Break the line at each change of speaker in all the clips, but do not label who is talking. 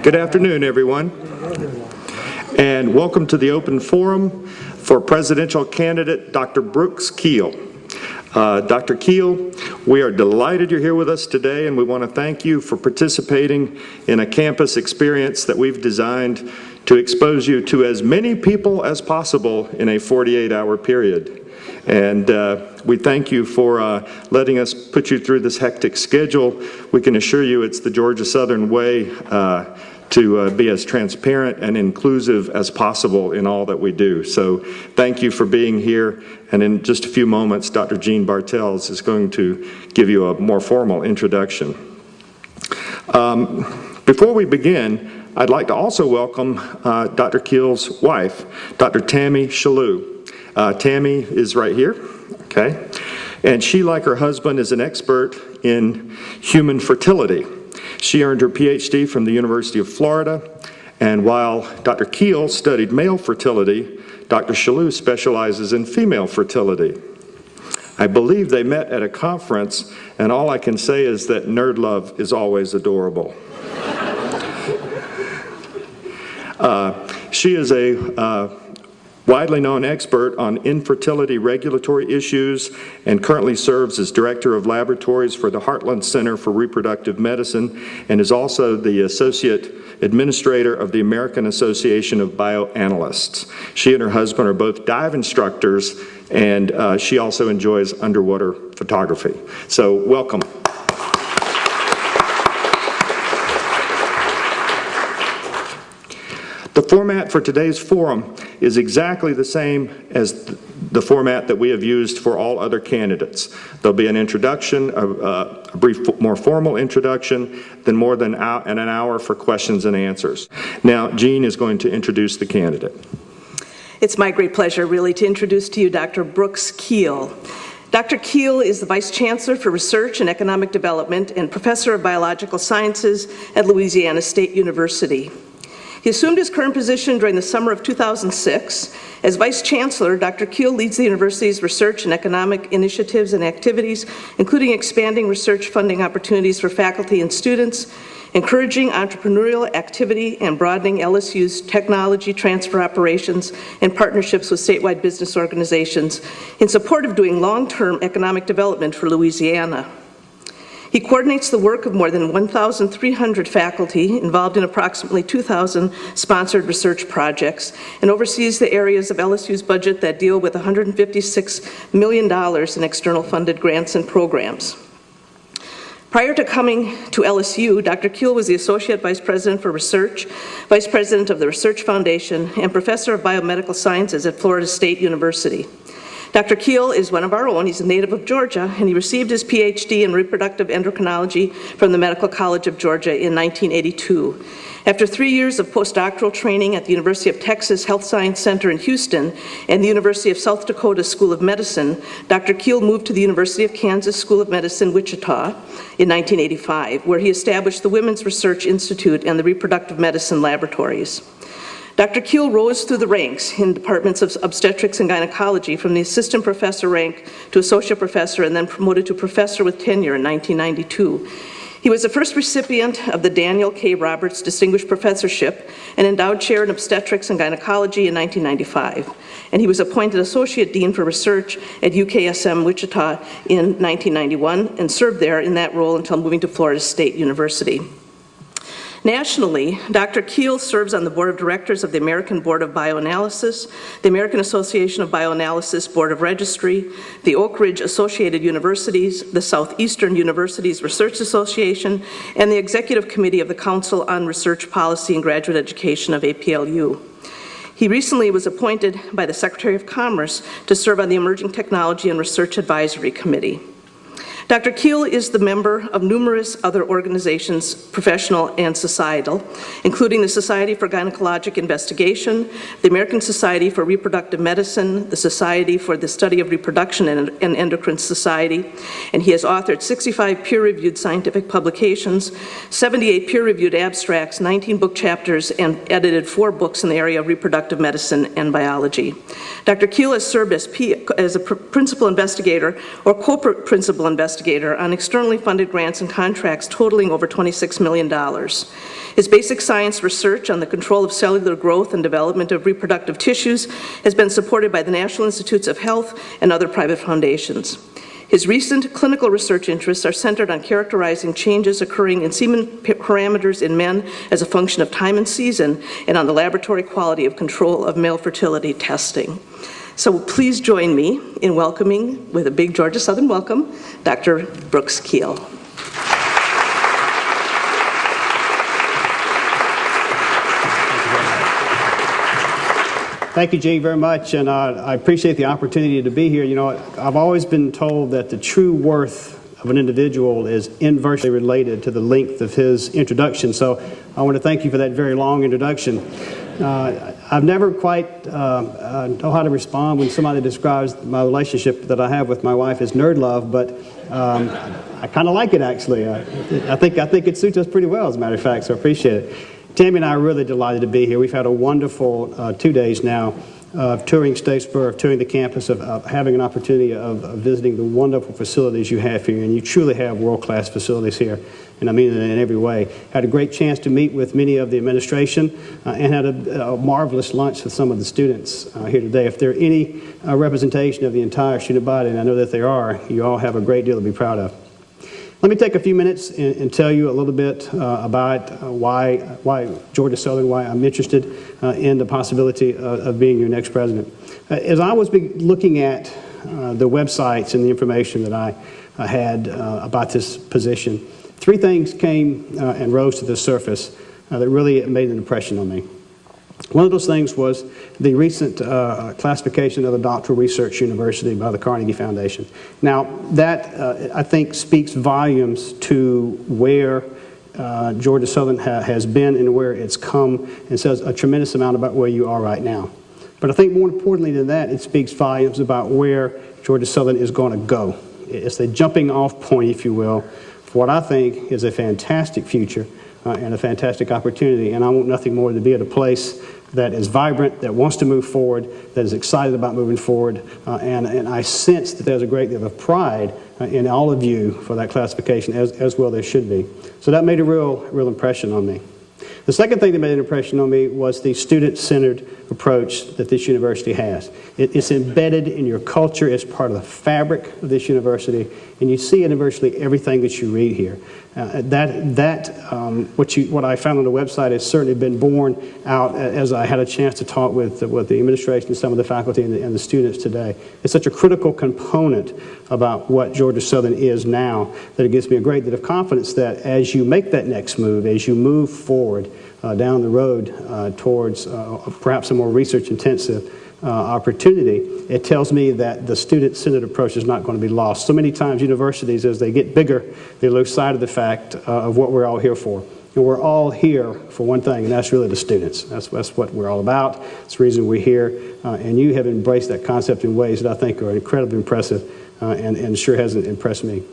Good afternoon, everyone, and welcome to the open forum for presidential candidate Dr. Brooks Keel. Dr. Keel, we are delighted you're here with us today, and we want to thank you for participating in a campus experience that we've designed to expose you to as many people as possible in a 48-hour period. And we thank you for letting us put you through this hectic schedule. We can assure you it's the Georgia Southern way to be as transparent and inclusive as possible in all that we do. So thank you for being here. And in just a few moments, Dr. Jean Bartels is going to give you a more formal introduction. Before we begin, I'd like to also welcome Dr. Keel's wife, Dr. Tammy Shalhoub. Tammy is right here, okay? And she, like her husband, is an expert in human fertility. She earned her PhD from the University of Florida, and while Dr. Keel studied male fertility, Dr. Shalhoub specializes in female fertility. I believe they met at a conference, and all I can say is that nerd love is always adorable. She is a widely known expert on infertility regulatory issues and currently serves as Director of Laboratories for the Heartland Center for Reproductive Medicine and is also the Associate Administrator of the American Association of Bioanalysts. She and her husband are both dive instructors, and she also enjoys underwater photography. So welcome. The format for today's forum is exactly the same as the format that we have used for all other candidates. There'll be an introduction, a brief, more formal introduction, then more than an hour for questions and answers. Now, Jean is going to introduce the candidate.
It's my great pleasure, really, to introduce to you Dr. Brooks Keel. Dr. Keel is the Vice Chancellor for Research and Economic Development and Professor of Biological Sciences at Louisiana State University. He assumed his current position during the summer of 2006. As Vice Chancellor, Dr. Keel leads the university's research and economic initiatives and activities, including expanding research funding opportunities for faculty and students, encouraging entrepreneurial activity, and broadening LSU's technology transfer operations and partnerships with statewide business organizations in support of doing long-term economic development for Louisiana. He coordinates the work of more than 1,300 faculty involved in approximately 2,000 sponsored research projects and oversees the areas of LSU's budget that deal with $156 million in external funded grants and programs. Prior to coming to LSU, Dr. Keel was the Associate Vice President for Research, Vice President of the Research Foundation, and Professor of Biomedical Sciences at Florida State University. Dr. Keel is one of our own. He's a native of Georgia, and he received his PhD in reproductive endocrinology from the Medical College of Georgia in 1982. After 3 years of postdoctoral training at the University of Texas Health Science Center in Houston and the University of South Dakota School of Medicine, Dr. Keel moved to the University of Kansas School of Medicine, Wichita in 1985, where he established the Women's Research Institute and the Reproductive Medicine Laboratories. Dr. Keel rose through the ranks in departments of obstetrics and gynecology from the assistant professor rank to associate professor and then promoted to professor with tenure in 1992. He was the first recipient of the Daniel K. Roberts Distinguished Professorship and endowed chair in obstetrics and gynecology in 1995. And he was appointed associate dean for research at UKSM Wichita in 1991 and served there in that role until moving to Florida State University. Nationally, Dr. Keel serves on the board of directors of the American Board of Bioanalysis, the American Association of Bioanalysis Board of Registry, the Oak Ridge Associated Universities, the Southeastern Universities Research Association, and the Executive Committee of the Council on Research Policy and Graduate Education of APLU. He recently was appointed by the Secretary of Commerce to serve on the Emerging Technology and Research Advisory Committee. Dr. Keel is the member of numerous other organizations, professional and societal, including the Society for Gynecologic Investigation, the American Society for Reproductive Medicine, the Society for the Study of Reproduction and Endocrine Society, and he has authored 65 peer-reviewed scientific publications, 78 peer-reviewed abstracts, 19 book chapters, and edited 4 books in the area of reproductive medicine and biology. Dr. Keel has served as a principal investigator or co-principal investigator investigator on externally funded grants and contracts totaling over $26 million. His basic science research on the control of cellular growth and development of reproductive tissues has been supported by the National Institutes of Health and other private foundations. His recent clinical research interests are centered on characterizing changes occurring in semen parameters in men as a function of time and season, and on the laboratory quality of control of male fertility testing. So please join me in welcoming, with a big Georgia Southern welcome, Dr. Brooks Keel.
Thank you, Jean, very much, and I appreciate the opportunity to be here. You know, I've always been told that the true worth of an individual is inversely related to the length of his introduction, so I want to thank you for that very long introduction. I've never quite know how to respond when somebody describes my relationship that I have with my wife as nerd love, but I kind of like it, actually. I think it suits us pretty well, as a matter of fact, so I appreciate it. Tammy and I are really delighted to be here. We've had a wonderful 2 days now of touring Statesboro, of touring the campus, of having an opportunity of visiting the wonderful facilities you have here, and you truly have world-class facilities here, and I mean it in every way. Had a great chance to meet with many of the administration and had a marvelous lunch with some of the students here today. If there are any representation of the entire student body, and I know that there are, you all have a great deal to be proud of. Let me take a few minutes and tell you a little bit about why Georgia Southern, why I'm interested in the possibility of being your next president. As I was looking at the websites and the information that I had about this position, three things came and rose to the surface that really made an impression on me. One of those things was the recent classification of the Doctoral Research University by the Carnegie Foundation. Now, that, I think, speaks volumes to where Georgia Southern has been and where it's come, and says a tremendous amount about where you are right now. But I think more importantly than that, it speaks volumes about where Georgia Southern is going to go. It's the jumping off point, if you will, for what I think is a fantastic future and a fantastic opportunity, and I want nothing more than to be at a place that is vibrant, that wants to move forward, that is excited about moving forward, and I sense that there's a great deal of pride in all of you for that classification, as well there should be. So that made a real impression on me. The second thing that made an impression on me was the student-centered approach that this university has. It's embedded in your culture, it's part of the fabric of this university, and you see it in virtually everything that you read here. What I found on the website has certainly been borne out as I had a chance to talk with the administration, some of the faculty, and the students today. It's such a critical component about what Georgia Southern is now that it gives me a great deal of confidence that as you make that next move, as you move forward down the road towards perhaps a more research-intensive opportunity, it tells me that the student-centered approach is not going to be lost. So many times universities, as they get bigger, they lose sight of the fact of what we're all here for. And we're all here for one thing, and that's really the students. That's what we're all about. It's the reason we're here. And you have embraced that concept in ways that I think are incredibly impressive and sure hasn't impressed me.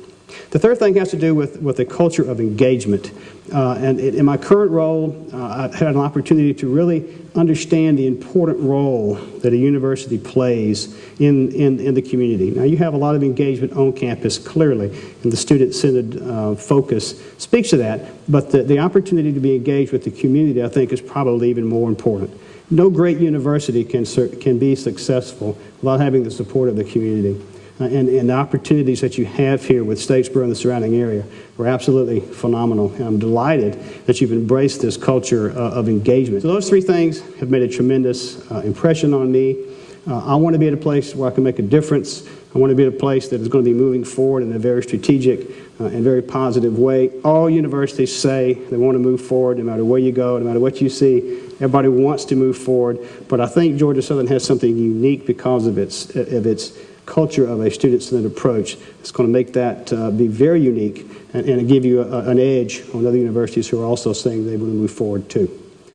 The third thing has to do with a culture of engagement. And in my current role, I've had an opportunity to really understand the important role that a university plays in the community. Now, you have a lot of engagement on campus, clearly, and the student-centered focus speaks to that, but the opportunity to be engaged with the community, I think, is probably even more important. No great university can be successful without having the support of the community. And the opportunities that you have here with Statesboro and the surrounding area were absolutely phenomenal. And I'm delighted that you've embraced this culture of engagement. So those three things have made a tremendous impression on me. I want to be at a place where I can make a difference. I want to be at a place that is going to be moving forward in a very strategic and very positive way. All universities say they want to move forward no matter where you go, no matter what you see. Everybody wants to move forward. But I think Georgia Southern has something unique because of its culture of a student-centered approach. It's going to make that be very unique and give you an edge on other universities who are also saying they want to move forward too.